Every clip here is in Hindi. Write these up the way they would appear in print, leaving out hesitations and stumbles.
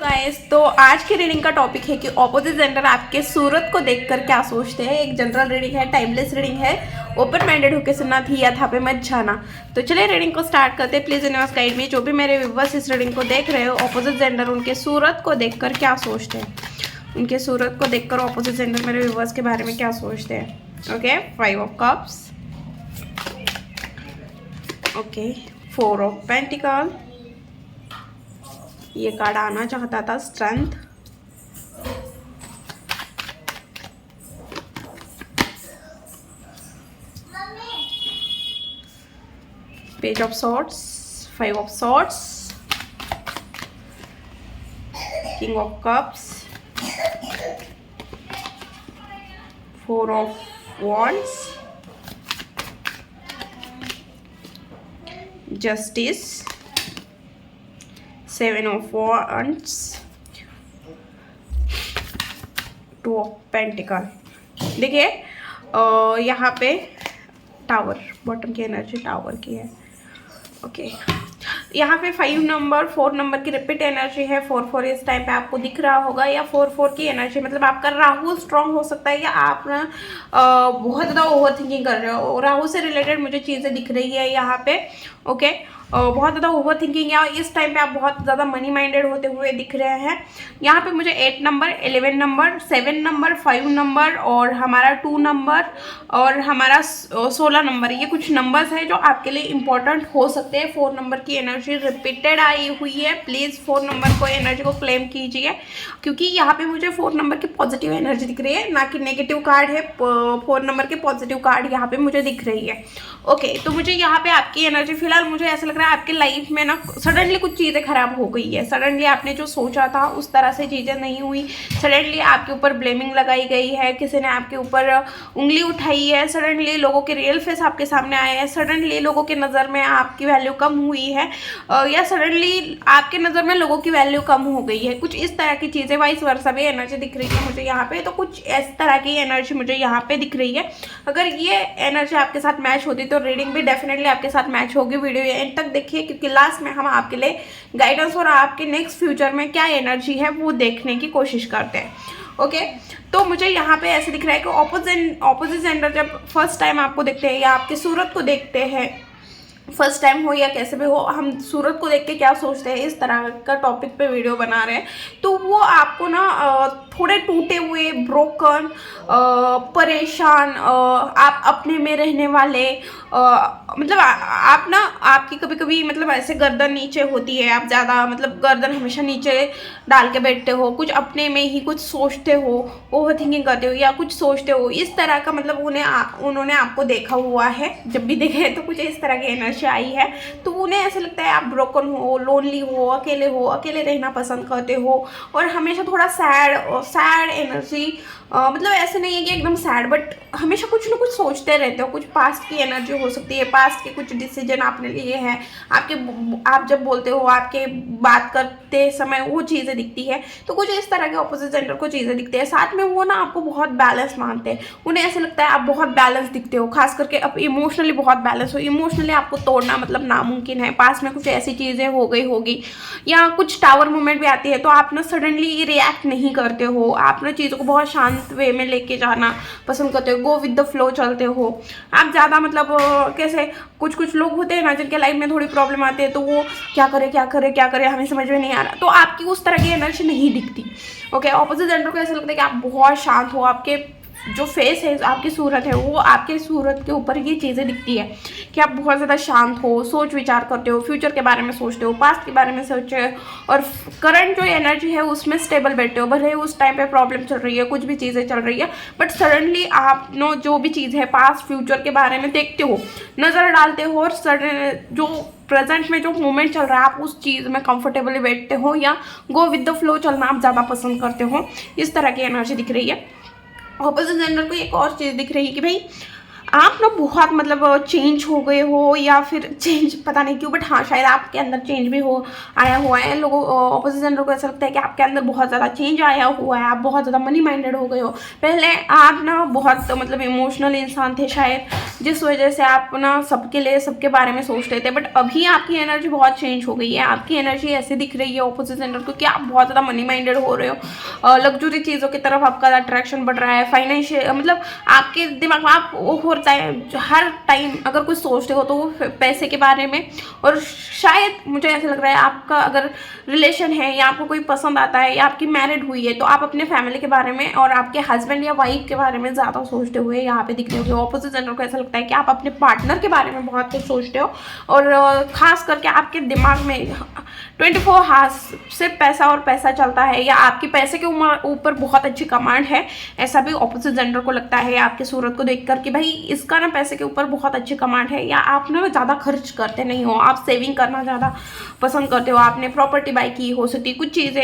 गाइस, तो आज की रीडिंग का टॉपिक है कि ऑपोजिट जेंडर आपके सूरत को देखकर क्या सोचते हैं। एक जनरल रीडिंग है, टाइमलेस रीडिंग है, ओपन माइंडेड होकर सुनना थी या था पे मत जाना। तो चलिए रीडिंग को स्टार्ट करते हैं। Please universe guide me. जो भी मेरे व्यूअर्स इस रीडिंग को देख रहे हो, ऑपोजिट जेंडर उनके सूरत को देखकर क्या सोचते हैं, उनके सूरत को देखकर ऑपोजिट जेंडर मेरे व्यूअर्स के बारे में क्या सोचते हैं। Okay, 5 of cups, okay, 4 of pentacle, ये कार्ड आना चाहता था, strength, page of swords, 5 of swords, king of cups, 4 of wands, justice, 7 of wands, 2 of pentacle। देखिए यहाँ पे टावर, बॉटम की एनर्जी टावर की है। ओके, यहाँ पे 5 नंबर 4 नंबर की रिपीट एनर्जी है। 4 इस टाइम पे आपको दिख रहा होगा, या 4 की एनर्जी मतलब आपका राहु स्ट्रांग हो सकता है, या आप ना बहुत ज़्यादा ओवर थिंकिंग कर रहे हो। राहु से रिलेटेड मुझे चीज़ें दिख रही है यहाँ पे। ओके, बहुत ज़्यादा ओवर थिंकिंग, या इस टाइम पे आप बहुत ज़्यादा मनी माइंडेड होते हुए दिख रहे हैं। यहाँ पे मुझे 8 नंबर, 11 नंबर, 7 नंबर, 5 नंबर और हमारा 2 नंबर और हमारा 16 नंबर, ये कुछ नंबर्स हैं जो आपके लिए इम्पोर्टेंट हो सकते हैं। 4 नंबर की एनर्जी रिपीटेड आई हुई है। प्लीज़ 4 नंबर को एनर्जी को क्लेम कीजिए, क्योंकि यहाँ पे मुझे 4 नंबर की पॉजिटिव एनर्जी दिख रही है, ना कि नेगेटिव कार्ड है। 4 नंबर के पॉजिटिव कार्ड यहाँ पे मुझे दिख रही है। ओके, तो मुझे यहाँ पे आपकी एनर्जी, फिलहाल मुझे ऐसा लग रहा है आपके लाइफ में ना सडनली कुछ चीज़ें खराब हो गई है। सडनली आपने जो सोचा था उस तरह से चीज़ें नहीं हुई। सडनली आपके ऊपर ब्लेमिंग लगाई गई है, किसी ने आपके ऊपर उंगली उठाई है। सडनली लोगों के रियल फेस आपके सामने आए हैं। सडनली लोगों के नज़र में आपकी वैल्यू कम हुई है, या सडनली आपके नज़र में लोगों की वैल्यू कम हो गई है। कुछ इस तरह की चीज़ें, वाइस वर्सा भी एनर्जी दिख रही है मुझे यहाँ पे। तो कुछ इस तरह की एनर्जी मुझे यहाँ पे दिख रही है। अगर ये एनर्जी आपके साथ मैच होती तो रीडिंग भी डेफिनेटली आपके साथ मैच होगी। वीडियो एंड तक देखिए, क्योंकि लास्ट में हम आपके लिए गाइडेंस और आपके नेक्स्ट फ्यूचर में क्या एनर्जी है वो देखने की कोशिश करते हैं। ओके, तो मुझे यहाँ पे ऐसे दिख रहा है कि ऑपोजिट जेंडर जब फर्स्ट टाइम आपको देखते हैं या आपकी सूरत को देखते हैं, फर्स्ट टाइम हो या कैसे भी हो, हम सूरत को देख के क्या सोचते हैं, इस तरह का टॉपिक पे वीडियो बना रहे हैं। तो वो आपको ना थोड़े टूटे हुए, ब्रोकन, परेशान, आप अपने में रहने वाले, मतलब आप ना, आपकी कभी कभी मतलब ऐसे गर्दन नीचे होती है, आप ज़्यादा मतलब गर्दन हमेशा नीचे डाल के बैठते हो, कुछ अपने में ही कुछ सोचते हो, ओवर थिंकिंग करते हो या कुछ सोचते हो, इस तरह का मतलब उन्होंने आपको देखा हुआ है। जब भी देखे तो कुछ इस तरह की एनर्जी आई है। तो उन्हें ऐसा लगता है आप ब्रोकन हो, लोनली हो, अकेले रहना पसंद करते हो, और हमेशा थोड़ा सैड एनर्जी, मतलब ऐसे नहीं है कि एकदम सैड, बट हमेशा कुछ ना कुछ सोचते रहते हो। कुछ पास्ट की एनर्जी हो सकती है, पास्ट के कुछ डिसीजन आपने लिए हैं, आप जब बोलते हो, आपके बात करते समय वो चीज़ें दिखती है। तो कुछ इस तरह के ऑपोजिट जेंडर को चीज़ें दिखती है। साथ में वो ना आपको बहुत बैलेंस मानते हैं। उन्हें ऐसा लगता है आप बहुत बैलेंस दिखते हो, खास करके अब इमोशनली बहुत बैलेंस हो। इमोशनली आपको तोड़ना मतलब नामुमकिन है। पास में कुछ ऐसी चीज़ें हो गई होगी, या कुछ टावर मूवमेंट भी आती है, तो आप ना सडनली रिएक्ट नहीं करते हो। आप ना चीज़ों को बहुत शांत वे में लेके जाना पसंद करते हो, गो विद द फ्लो चलते हो। आप ज़्यादा मतलब कैसे, कुछ लोग होते हैं ना जिनके लाइफ में थोड़ी प्रॉब्लम आती है, तो वो क्या करे हमें समझ में नहीं आ रहा, तो आपकी उस तरह की एनर्जी नहीं दिखती। ओके, ऑपोजिट जेंडर को ऐसा लगता है कि आप बहुत शांत हो, आपके जो फेस है, आपकी सूरत है, वो आपके सूरत के ऊपर ये चीज़ें दिखती है कि आप बहुत ज़्यादा शांत हो, सोच विचार करते हो, फ्यूचर के बारे में सोचते हो, पास्ट के बारे में सोचते हो, और करंट जो एनर्जी है उसमें स्टेबल बैठते हो। भले उस टाइम पे प्रॉब्लम चल रही है, कुछ भी चीज़ें चल रही है, बट सडनली आप नो जो भी चीज़ है पास्ट फ्यूचर के बारे में देखते हो, नज़र डालते हो, और सडन जो प्रेजेंट में जो मोमेंट चल रहा है आप उस चीज़ में कंफर्टेबली बैठते हो, या गो विद द फ्लो चलना आप ज़्यादा पसंद करते हो। इस तरह की एनर्जी दिख रही है। ऑपोजिट जेंडर को एक और चीज़ दिख रही है कि भाई आप ना बहुत मतलब चेंज हो गए हो, या फिर चेंज पता नहीं क्यों, बट हाँ शायद आपके अंदर चेंज भी हो आया हुआ है। लोगों ऑपोजिट जेंडर को ऐसा लगता है कि आपके अंदर बहुत ज़्यादा चेंज आया हुआ है, आप बहुत ज़्यादा मनी माइंडेड हो गए हो। पहले आप ना बहुत मतलब इमोशनल इंसान थे शायद, जिस वजह से आप ना सबके लिए सबके बारे में सोचते थे, बट अभी आपकी एनर्जी बहुत चेंज हो गई है। आपकी एनर्जी ऐसे दिख रही है ऑपोजिट जेंडर को कि आप बहुत ज़्यादा मनी माइंडेड हो रहे हो, लग्जरी चीज़ों की तरफ आपका अट्रैक्शन बढ़ रहा है, फाइनेंशियल मतलब आपके दिमाग में आप वो होता है हर टाइम अगर कुछ सोचते हो तो वो पैसे के बारे में। और शायद मुझे ऐसा लग रहा है आपका अगर रिलेशन है या आपको कोई पसंद आता है या आपकी मैरिड हुई है तो आप अपने फैमिली के बारे में और आपके हस्बैंड या वाइफ के बारे में ज़्यादा सोचते हुए यहाँ पे दिख रहे हो। ऑपोजिट जेंडर को ऐसा लगता है कि आप अपने पार्टनर के बारे में बहुत कुछ सोचते हो, और खास करके आपके दिमाग में 24 हार्स सिर्फ पैसा और पैसा चलता है, या आपकी पैसे के ऊपर बहुत अच्छी कमांड है। ऐसा भी ऑपोजिट जेंडर को लगता है आपके सूरत को देखकर कि भाई इसका ना पैसे के ऊपर बहुत अच्छी कमांड है, या आप ना ज़्यादा खर्च करते नहीं हो, आप सेविंग करना ज़्यादा पसंद करते हो। आपने प्रॉपर्टी बाई की हो सकती कुछ चीज़ें,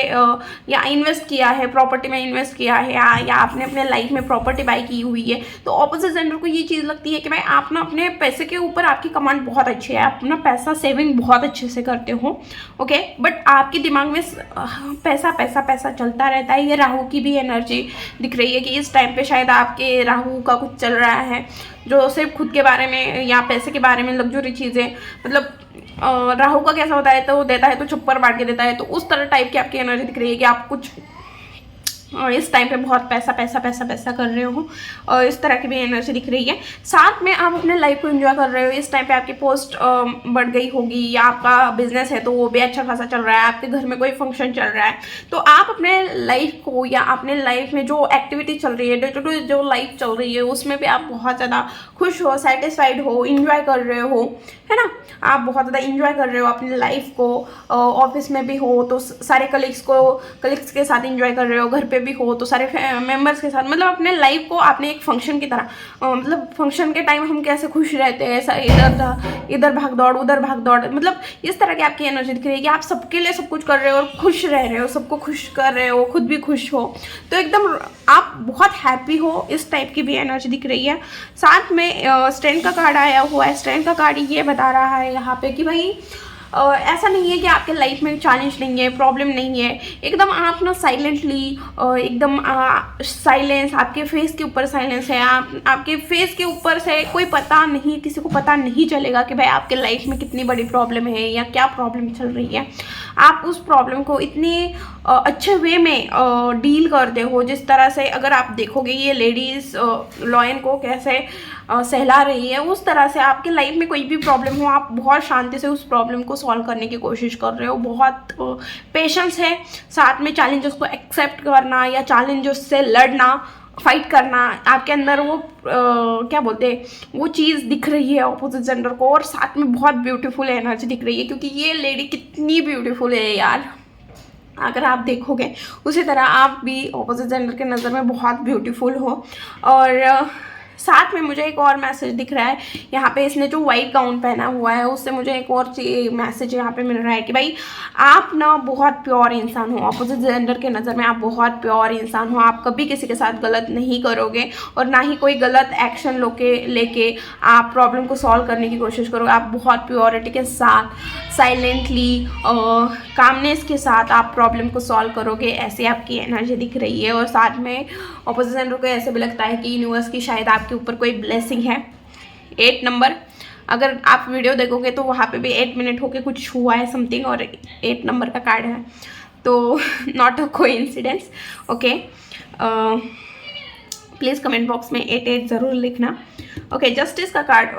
या इन्वेस्ट किया है, प्रॉपर्टी में इन्वेस्ट किया है, या आपने अपने लाइफ में प्रॉपर्टी बाई की हुई है। तो ऑपोजिट जेंडर को ये चीज़ लगती है कि भाई आप ना अपने पैसे के ऊपर आपकी कमांड बहुत अच्छी है, आप अपना पैसा सेविंग बहुत अच्छे से करते हो। ओके, बट आपके दिमाग में पैसा पैसा पैसा चलता रहता है। ये राहु की भी एनर्जी दिख रही है कि इस टाइम पे शायद आपके राहु का कुछ चल रहा है जो सिर्फ खुद के बारे में या पैसे के बारे में, लग्जरी चीज़ें मतलब राहु का कैसा होता है तो देता है तो छप्पर बांट के देता है, तो उस तरह टाइप की आपकी एनर्जी दिख रही है कि आप कुछ इस टाइम पे बहुत पैसा पैसा पैसा पैसा कर रहे हो, और इस तरह की भी एनर्जी दिख रही है। साथ में आप अपने लाइफ को एंजॉय कर रहे हो। इस टाइम पे आपकी पोस्ट बढ़ गई होगी, या आपका बिजनेस है तो वो भी अच्छा खासा चल रहा है, आपके घर में कोई फंक्शन चल रहा है, तो आप अपने लाइफ को या अपने लाइफ में जो एक्टिविटी चल रही है, डे टू डे जो लाइफ चल रही है उसमें भी आप बहुत ज़्यादा खुश हो, सेटिस्फाइड हो, इंजॉय कर रहे हो, है ना। आप बहुत ज़्यादा इंजॉय कर रहे हो अपनी लाइफ को। ऑफिस में भी हो तो सारे कलीग्स के साथ इंजॉय कर रहे हो, घर पे भी हो तो सारे मेंबर्स के साथ, मतलब अपने लाइफ को आपने एक फंक्शन की तरह मतलब फंक्शन के टाइम हम कैसे खुश रहते हैं, इधर भाग दौड़ उधर भाग दौड़, मतलब इस तरह की आपकी एनर्जी दिख रही है कि आप सबके लिए सब कुछ कर रहे हो और खुश रह रहे हो, सबको खुश कर रहे हो, खुद भी खुश हो, तो एकदम आप बहुत हैप्पी हो। इस टाइप की भी एनर्जी दिख रही है। साथ में स्ट्रेंथ का कार्ड आया हुआ है। स्ट्रेंथ का कार्ड ये बता रहा है यहाँ पे कि भाई ऐसा नहीं है कि आपके लाइफ में चैलेंज नहीं है, प्रॉब्लम नहीं है, एकदम आप ना साइलेंटली एकदम साइलेंस, आपके फेस के ऊपर साइलेंस है, आपके फेस के ऊपर से कोई पता नहीं, किसी को पता नहीं चलेगा कि भाई आपके लाइफ में कितनी बड़ी प्रॉब्लम है या क्या प्रॉब्लम चल रही है। आप उस प्रॉब्लम को इतनी अच्छे वे में डील करते हो, जिस तरह से अगर आप देखोगे ये लेडीज़ लॉयन को कैसे सहला रही है, उस तरह से आपके लाइफ में कोई भी प्रॉब्लम हो आप बहुत शांति से उस प्रॉब्लम को सॉल्व करने की कोशिश कर रहे हो। बहुत पेशेंस है, साथ में चैलेंजेस को एक्सेप्ट करना या चैलेंजेस से लड़ना, फाइट करना, आपके अंदर वो क्या बोलते हैं वो चीज़ दिख रही है ऑपोजिट जेंडर को। और साथ में बहुत ब्यूटीफुल एनर्जी दिख रही है, क्योंकि ये लेडी कितनी ब्यूटीफुल है यार, अगर आप देखोगे उसी तरह आप भी ऑपोजिट जेंडर के नज़र में बहुत ब्यूटीफुल हो। और साथ में मुझे एक और मैसेज दिख रहा है यहाँ पे, इसने जो वाइट गाउन पहना हुआ है उससे मुझे एक और मैसेज यहाँ पे मिल रहा है कि भाई आप ना बहुत प्योर इंसान हो। ऑपोजिट जेंडर के नज़र में आप बहुत प्योर इंसान हो, आप कभी किसी के साथ गलत नहीं करोगे और ना ही कोई गलत एक्शन लेके आप प्रॉब्लम को सॉल्व करने की कोशिश करोगे। आप बहुत प्योरिटी के साथ साइलेंटली कामनेस के साथ आप प्रॉब्लम को सॉल्व करोगे, ऐसे आपकी एनर्जी दिख रही है। और साथ में ऑपोजिट जेंडर को ऐसे भी लगता है कि यूनिवर्स की शायद आपके ऊपर कोई ब्लेसिंग है। 8 नंबर, अगर आप वीडियो देखोगे तो वहाँ पे भी 8 मिनट होके कुछ हुआ है समथिंग, और 8 नंबर का कार्ड है, तो not a coincidence. Okay, please comment box में 88 ज़रूर लिखना। ओके, जस्टिस का कार्ड,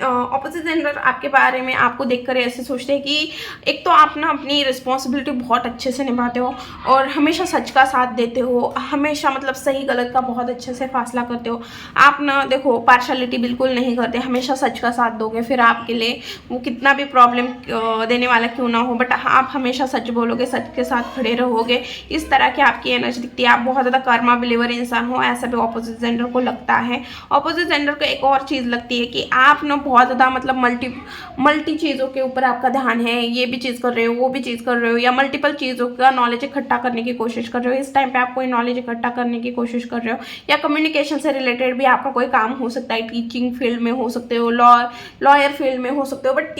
ऑपोजिट जेंडर आपके बारे में आपको देखकर ऐसे सोचते हैं कि एक तो आप ना अपनी रिस्पॉन्सिबिलिटी बहुत अच्छे से निभाते हो और हमेशा सच का साथ देते हो, हमेशा मतलब सही गलत का बहुत अच्छे से फैसला करते हो। आप ना देखो पार्शलिटी बिल्कुल नहीं करते, हमेशा सच का साथ दोगे, फिर आपके लिए वो कितना भी प्रॉब्लम देने वाला क्यों ना हो, बट आप हमेशा सच बोलोगे, सच के साथ खड़े रहोगे। इस तरह की आपकी एनर्जी दिखती है। आप बहुत ज़्यादा कर्मा बिलीवर इंसान हो, ऐसा भी ऑपोजिट जेंडर को लगता है। ऑपोजिट जेंडर को को एक और चीज़ लगती है कि आप ना बहुत ज़्यादा मतलब मल्टी चीज़ों के ऊपर आपका ध्यान है, ये भी चीज़ कर रहे हो, वो भी चीज़ कर रहे हो, या मल्टीपल चीज़ों का नॉलेज इकट्ठा करने की कोशिश कर रहे हो। इस टाइम पे आप कोई नॉलेज इकट्ठा करने की कोशिश कर रहे हो, या कम्युनिकेशन से रिलेटेड भी आपका कोई काम हो सकता है। टीचिंग फील्ड में हो सकते हो, लॉयर फील्ड में हो सकते हो, बट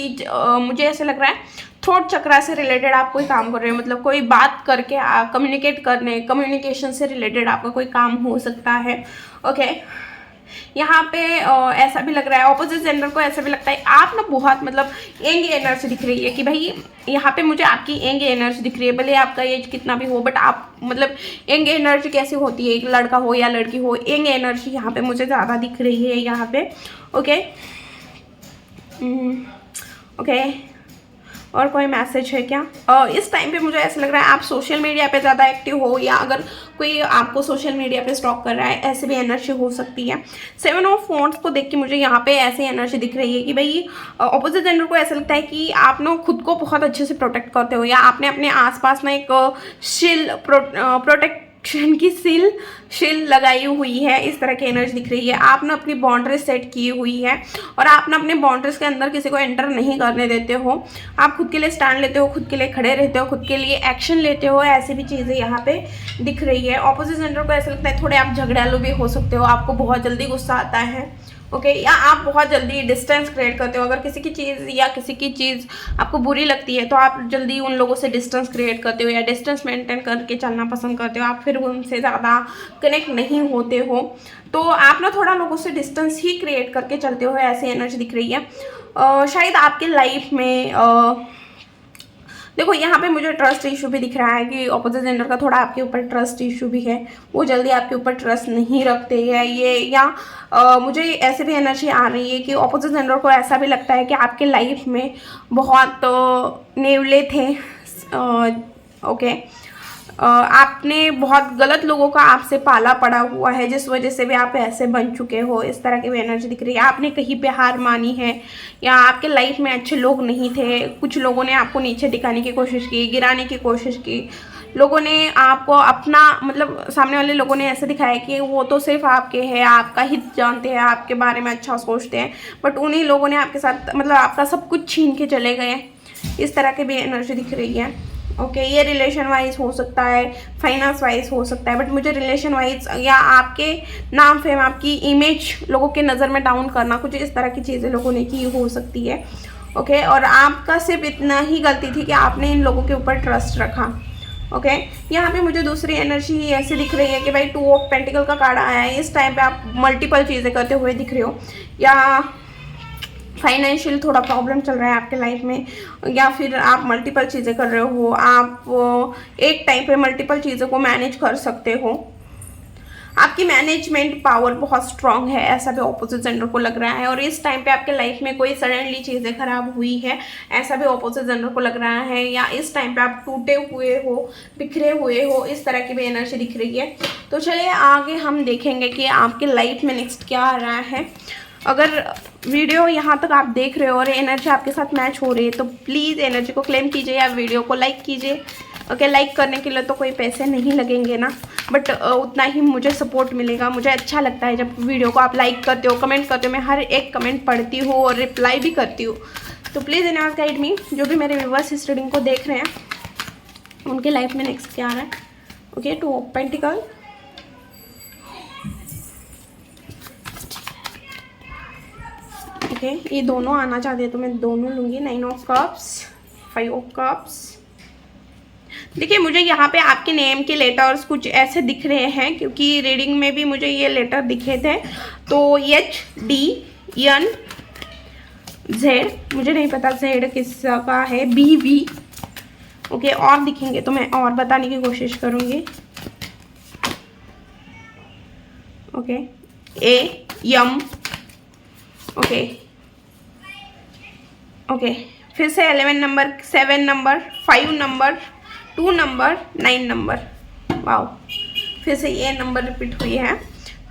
मुझे ऐसे लग रहा है थ्रोट चक्रा से रिलेटेड आप कोई काम कर रहे हो, मतलब कोई बात करके कम्युनिकेट करने, कम्युनिकेशन से रिलेटेड आपका कोई काम हो सकता है। ओके, यहाँ पे ऐसा भी लग रहा है, ऑपोजिट जेंडर को ऐसा भी लगता है आप ना बहुत मतलब यंग एनर्जी दिख रही है कि भाई यहाँ पे मुझे आपकी यंग एनर्जी दिख रही है, भले आपका एज कितना भी हो, बट आप मतलब यंग एनर्जी कैसी होती है, एक लड़का हो या लड़की हो, यंग एनर्जी यहाँ पे मुझे ज़्यादा दिख रही है यहाँ पे। ओके ओके, और कोई मैसेज है क्या? इस टाइम पे मुझे ऐसा लग रहा है आप सोशल मीडिया पे ज़्यादा एक्टिव हो, या अगर कोई आपको सोशल मीडिया पे स्टॉक कर रहा है, ऐसे भी एनर्जी हो सकती है। 7 ऑफ वॉन्ड्स को देख के मुझे यहाँ पे ऐसी एनर्जी दिख रही है कि भाई ऑपोजिट जेंडर को ऐसा लगता है कि आप ना खुद को बहुत अच्छे से प्रोटेक्ट करते हो, या आपने अपने आसपास ना एक शील्ड प्रोटेक्शन की शील लगाई हुई है, इस तरह की एनर्जी दिख रही है। आपने अपनी बाउंड्री सेट की हुई है और आपने अपने बाउंड्रीज के अंदर किसी को एंटर नहीं करने देते हो। आप खुद के लिए स्टैंड लेते हो, खुद के लिए खड़े रहते हो, खुद के लिए एक्शन लेते हो, ऐसी भी चीज़ें यहाँ पे दिख रही है। ऑपोजिट जेंडर को ऐसा लगता है थोड़े आप झगड़ालू भी हो सकते हो, आपको बहुत जल्दी गुस्सा आता है। ओके, या आप बहुत जल्दी डिस्टेंस क्रिएट करते हो। अगर किसी की चीज़ या किसी की चीज़ आपको बुरी लगती है तो आप जल्दी उन लोगों से डिस्टेंस क्रिएट करते हो, या डिस्टेंस मेंटेन करके चलना पसंद करते हो। आप फिर उनसे ज़्यादा कनेक्ट नहीं होते हो, तो आप ना थोड़ा लोगों से डिस्टेंस ही क्रिएट करके चलते हो, ऐसी एनर्जी दिख रही है। शायद आपके लाइफ में देखो यहाँ पे मुझे ट्रस्ट इशू भी दिख रहा है कि ऑपोजिट जेंडर का थोड़ा आपके ऊपर ट्रस्ट इशू भी है, वो जल्दी आपके ऊपर ट्रस्ट नहीं रखते हैं ये, या मुझे ऐसे भी एनर्जी आ रही है कि ऑपोजिट जेंडर को ऐसा भी लगता है कि आपके लाइफ में बहुत नेवले थे। ओके, आपने बहुत गलत लोगों का आपसे पाला पड़ा हुआ है, जिस वजह से भी आप ऐसे बन चुके हो, इस तरह की भी एनर्जी दिख रही है। आपने कहीं पे हार मानी है, या आपके लाइफ में अच्छे लोग नहीं थे, कुछ लोगों ने आपको नीचे दिखाने की कोशिश की, गिराने की कोशिश की। लोगों ने आपको अपना मतलब सामने वाले लोगों ने ऐसे दिखाया कि वो तो सिर्फ आपके हैं, आपका हित जानते हैं, आपके बारे में अच्छा सोचते हैं, बट उन्हीं लोगों ने आपके साथ मतलब आपका सब कुछ छीन के चले गए। इस तरह की भी एनर्जी दिख रही है। ओके, ये रिलेशन वाइज हो सकता है, फाइनेंस वाइज हो सकता है, बट मुझे रिलेशन वाइज या आपके नाम फेम, आपकी इमेज लोगों के नज़र में डाउन करना, कुछ इस तरह की चीज़ें लोगों ने की हो सकती है। ओके, और आपका सिर्फ इतना ही गलती थी कि आपने इन लोगों के ऊपर ट्रस्ट रखा। ओके, यहाँ पे मुझे दूसरी एनर्जी ऐसे दिख रही है कि भाई 2 ऑफ पेंटिकल का कार्ड आया है। इस टाइम पे आप मल्टीपल चीज़ें करते हुए दिख रहे हो, या फाइनेंशियल थोड़ा प्रॉब्लम चल रहा है आपके लाइफ में, या फिर आप मल्टीपल चीज़ें कर रहे हो, आप एक टाइम पे मल्टीपल चीज़ों को मैनेज कर सकते हो। आपकी मैनेजमेंट पावर बहुत स्ट्रांग है, ऐसा भी ऑपोजिट जेंडर को लग रहा है। और इस टाइम पे आपके लाइफ में कोई सडनली चीज़ें खराब हुई है, ऐसा भी ऑपोजिट जेंडर को लग रहा है, या इस टाइम पे आप टूटे हुए हो, बिखरे हुए हो, इस तरह की भी एनर्जी दिख रही है। तो चलिए आगे हम देखेंगे कि आपके लाइफ में नेक्स्ट क्या आ रहा है। अगर वीडियो यहाँ तक आप देख रहे हो और एनर्जी आपके साथ मैच हो रही है तो प्लीज़ एनर्जी को क्लेम कीजिए या वीडियो को लाइक कीजिए। ओके, लाइक करने के लिए तो कोई पैसे नहीं लगेंगे ना, बट उतना ही मुझे सपोर्ट मिलेगा। मुझे अच्छा लगता है जब वीडियो को आप लाइक करते हो, कमेंट करते हो। मैं हर एक कमेंट पढ़ती हूँ और रिप्लाई भी करती हूँ। तो प्लीज़ यूनिवर्स गाइड मी, जो भी मेरे व्यूअर्स इस रीडिंग को देख रहे हैं उनके लाइफ में नेक्स्ट क्या आ रहा है। ओके, 2 ऑफ पेंटिकल, ओके, ये दोनों आना चाहते हैं तो मैं दोनों लूँगी। 9 ऑफ कप्स, 5 ऑफ कप्स। देखिए मुझे यहाँ पे आपके नेम के लेटर्स कुछ ऐसे दिख रहे हैं, क्योंकि रीडिंग में भी मुझे ये लेटर दिखे थे। तो HDN Z, मुझे नहीं पता Z किसका है, BV। ओके, और दिखेंगे तो मैं और बताने की कोशिश करूँगी। Okay, AM। ओके ओके, फिर से 11 number, 7 number, 5 number, 2 number, 9 number. Wow, फिर से ये नंबर रिपीट हुई है।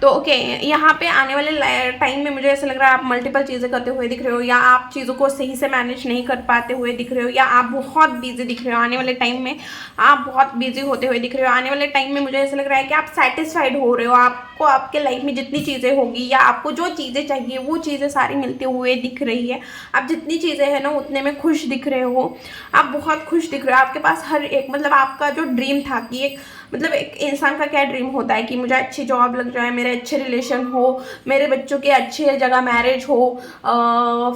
तो ओके, यहाँ पे आने वाले टाइम में मुझे ऐसा लग रहा है आप मल्टीपल चीज़ें करते हुए दिख रहे हो, या आप चीज़ों को सही से मैनेज नहीं कर पाते हुए दिख रहे हो, या आप बहुत बिजी दिख रहे हो। आने वाले टाइम में आप बहुत बिजी होते हुए दिख रहे हो। आने वाले टाइम में मुझे ऐसा लग रहा है कि आप सेटिस्फाइड हो रहे हो, आप आपको आपके लाइफ में जितनी चीज़ें होगी या आपको जो चीज़ें चाहिए वो चीज़ें सारी मिलते हुए दिख रही है। आप जितनी चीज़ें हैं ना उतने में खुश दिख रहे हो, आप बहुत खुश दिख रहे हो। आपके पास हर एक मतलब आपका जो ड्रीम था कि एक मतलब एक इंसान का क्या ड्रीम होता है कि मुझे अच्छी जॉब लग जाए, मेरे अच्छे रिलेशन हो, मेरे बच्चों के अच्छे जगह मैरिज हो,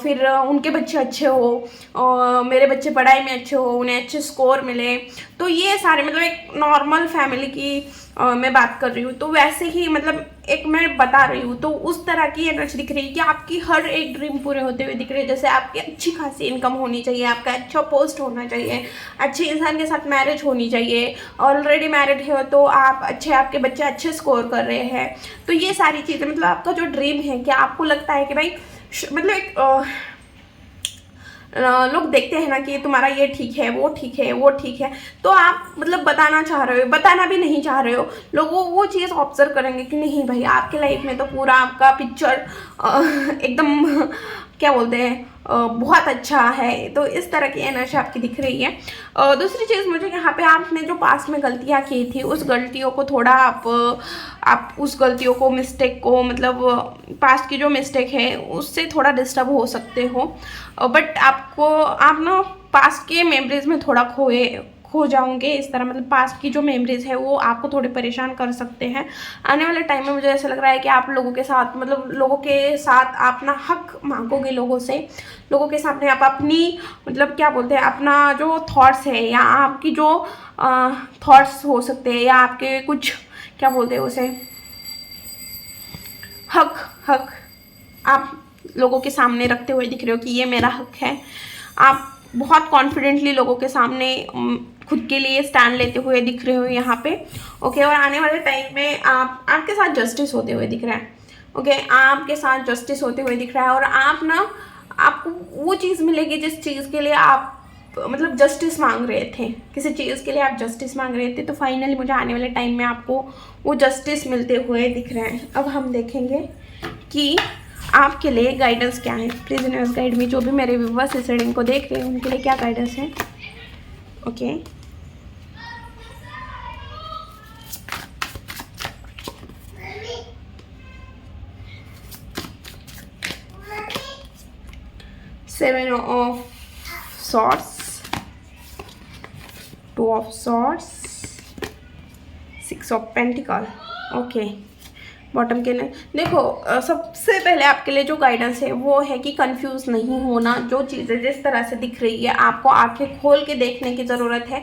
फिर उनके बच्चे अच्छे हो, मेरे बच्चे पढ़ाई में अच्छे हो, उन्हें अच्छे स्कोर मिले। तो ये सारे मतलब एक नॉर्मल फैमिली की मैं बात कर रही हूँ। तो वैसे ही मतलब एक मैं बता रही हूँ, तो उस तरह की एनर्जी दिख रही है कि आपकी हर एक ड्रीम पूरे होते हुए दिख रही है। जैसे आपकी अच्छी खासी इनकम होनी चाहिए, आपका अच्छा पोस्ट होना चाहिए, अच्छे इंसान के साथ मैरिज होनी चाहिए, ऑलरेडी मैरिड है तो आप अच्छे, आपके बच्चे अच्छे स्कोर कर रहे हैं। तो ये सारी चीज़ें मतलब आपका जो ड्रीम है कि आपको लगता है कि भाई मतलब एक लोग देखते हैं ना कि तुम्हारा ये ठीक है, वो ठीक है, वो ठीक है, तो आप मतलब बताना चाह रहे हो, बताना भी नहीं चाह रहे हो, लोग वो चीज़ ऑब्जर्व करेंगे कि नहीं भाई आपके लाइफ में तो पूरा आपका पिक्चर एकदम क्या बोलते हैं बहुत अच्छा है। तो इस तरह की एनर्जी आपकी दिख रही है। दूसरी चीज़ मुझे यहाँ पे आपने जो पास्ट में गलतियाँ की थी उस गलतियों को थोड़ा आप उस गलतियों को मिस्टेक को मतलब पास्ट की जो मिस्टेक है उससे थोड़ा डिस्टर्ब हो सकते हो, बट आप ना पास्ट के मेमोरीज में थोड़ा खो जाओगे। इस तरह मतलब पास्ट की जो मेमोरीज है वो आपको थोड़े परेशान कर सकते हैं। आने वाले टाइम में मुझे ऐसा लग रहा है कि आप लोगों के साथ मतलब लोगों के साथ अपना हक मांगोगे, लोगों के सामने आप अपनी मतलब क्या बोलते हैं अपना जो थॉट्स है या आपकी जो थॉट्स हो सकते हैं या आपके कुछ क्या बोलते हैं उसे हक आप लोगों के सामने रखते हुए दिख रहे हो कि ये मेरा हक है। आप बहुत कॉन्फिडेंटली लोगों के सामने खुद के लिए स्टैंड लेते हुए दिख रहे हो यहाँ पे। ओके, और आने वाले टाइम में आपके साथ जस्टिस होते हुए दिख रहा है। ओके, आपके साथ जस्टिस होते हुए दिख रहा है और आपको वो चीज़ मिलेगी जिस चीज़ के लिए आप मतलब जस्टिस मांग रहे थे, किसी चीज़ के लिए आप जस्टिस मांग रहे थे। तो फाइनली मुझे आने वाले टाइम में आपको वो जस्टिस मिलते हुए दिख रहे हैं। अब हम देखेंगे कि आपके लिए गाइडेंस क्या है। प्लीज़ यूनिवर्स गाइड मी, जो भी मेरे व्यूअर्स इस रीडिंग को देख रहे हैं उनके लिए क्या गाइडेंस है। Okay, seven of swords, two of swords, six of pentacle. Okay, bottom के लिए देखो सबसे पहले आपके लिए जो गाइडेंस है वो है कि कंफ्यूज नहीं होना। जो चीज़ें जिस तरह से दिख रही है आपको आंखें खोल के देखने की ज़रूरत है।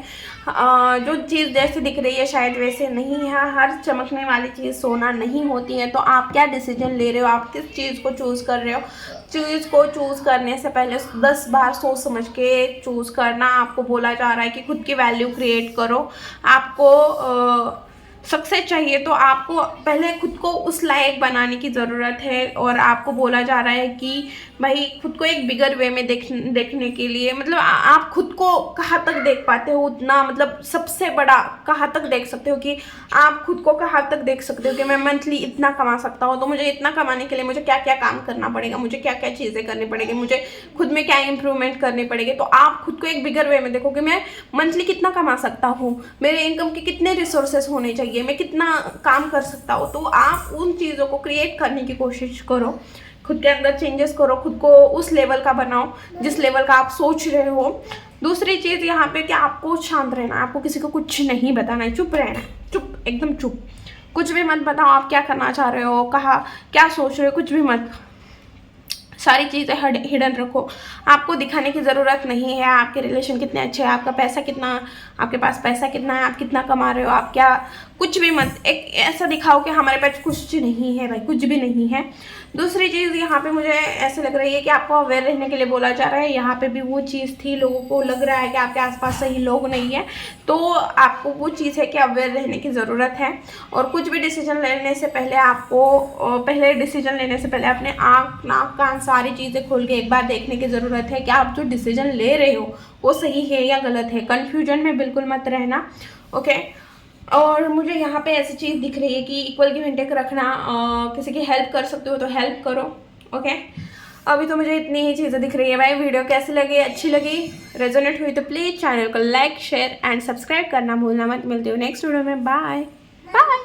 जो चीज़ जैसे दिख रही है शायद वैसे नहीं है। हर चमकने वाली चीज़ सोना नहीं होती है। तो आप क्या डिसीजन ले रहे हो, आप किस चीज़ को चूज़ कर रहे हो, चीज़ को चूज़ करने से पहले 10 बार सोच समझ के चूज़ करना। आपको बोला जा रहा है कि खुद की वैल्यू क्रिएट करो। आपको सक्सेस चाहिए तो आपको पहले खुद को उस लायक बनाने की ज़रूरत है। और आपको बोला जा रहा है कि भाई खुद को एक बिगर वे में देखने के लिए मतलब आप खुद को कहाँ तक देख पाते हो उतना मतलब सबसे बड़ा कहाँ तक देख सकते हो कि आप खुद को कहाँ तक देख सकते हो कि मैं मंथली इतना कमा सकता हूँ। तो मुझे इतना कमाने के लिए मुझे क्या क्या काम करना पड़ेगा, मुझे क्या क्या चीज़ें करनी पड़ेगी, मुझे खुद में क्या इंप्रूवमेंट करनी पड़ेगी। तो आप खुद को एक बिगर वे में देखो कि मैं मंथली कितना कमा सकता हूँ, मेरे इनकम के कितने रिसोर्सेस होने चाहिए, मैं कितना काम कर सकता हूँ। तो आप उन चीज़ों को क्रिएट करने की कोशिश करो, खुद के अंदर चेंजेस करो, खुद को उस लेवल का बनाओ जिस लेवल का आप सोच रहे हो। दूसरी चीज़ यहाँ पे कि आपको शांत रहना है, आपको किसी को कुछ नहीं बताना है, चुप रहना है, चुप एकदम चुप, कुछ भी मत बताओ आप क्या करना चाह रहे हो, कहाँ क्या सोच रहे हो, कुछ भी मत, सारी चीज़ें हिडन रखो। आपको दिखाने की ज़रूरत नहीं है आपके रिलेशन कितने अच्छे हैं, आपका पैसा कितना, आपके पास पैसा कितना है, आप कितना कमा रहे हो, आप क्या, कुछ भी मत एक ऐसा दिखाओ कि हमारे पास कुछ नहीं है भाई, कुछ भी नहीं है। दूसरी चीज़ यहाँ पे मुझे ऐसे लग रही है कि आपको अवेयर रहने के लिए बोला जा रहा है। यहाँ पे भी वो चीज़ थी, लोगों को लग रहा है कि आपके आसपास सही लोग नहीं है, तो आपको वो चीज़ है कि अवेयर रहने की ज़रूरत है। और कुछ भी डिसीजन लेने से पहले आपको डिसीजन लेने से पहले अपने आँख नाक कान सारी चीज़ें खोल के एक बार देखने की ज़रूरत है कि आप जो डिसीजन ले रहे हो वो सही है या गलत है। कन्फ्यूजन में बिल्कुल मत रहना। ओके, और मुझे यहाँ पे ऐसी चीज़ दिख रही है कि इक्वल गिव एंड टेक रखना, किसी की हेल्प कर सकते हो तो हेल्प करो। ओके, अभी तो मुझे इतनी ही चीज़ें दिख रही है। भाई वीडियो कैसी लगी, अच्छी लगी, रेजोनेट हुई तो प्लीज़ चैनल को लाइक शेयर एंड सब्सक्राइब करना भूलना मत। मिलती हूँ नेक्स्ट वीडियो में। Bye bye.